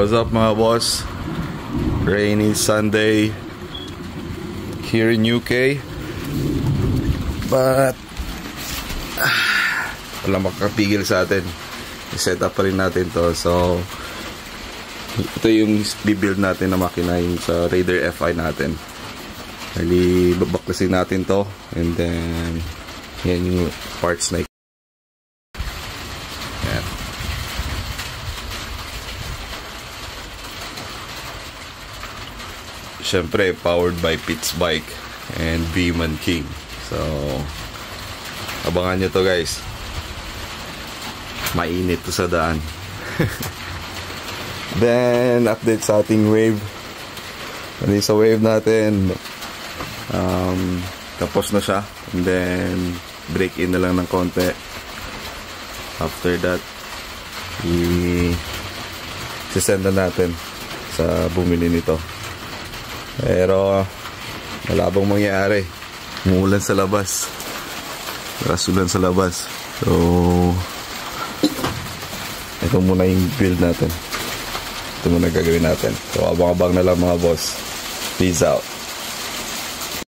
What's up mga boss? Rainy Sunday here in UK, but wala makakapigil sa atin. I-set up pa rin natin to. So ito yung bibuild natin na makina, yung sa Raider FI natin. Bali babaklasin natin to, and then yan yung parts na yan. Siyempre powered by Pitts Bike and Beeman King. So abangan nyo to guys, mainit to sa daan. Then update sa ating wave. Ano sa wave natin, tapos na siya, and then break in na lang ng konti. After that i-send na natin sa bumili nito. Pero malabang mangyari, umuulan sa labas, rasulan sa labas. So ito muna yung build natin, ito muna gagawin natin. So abang-abang na lang mga boss. Peace out.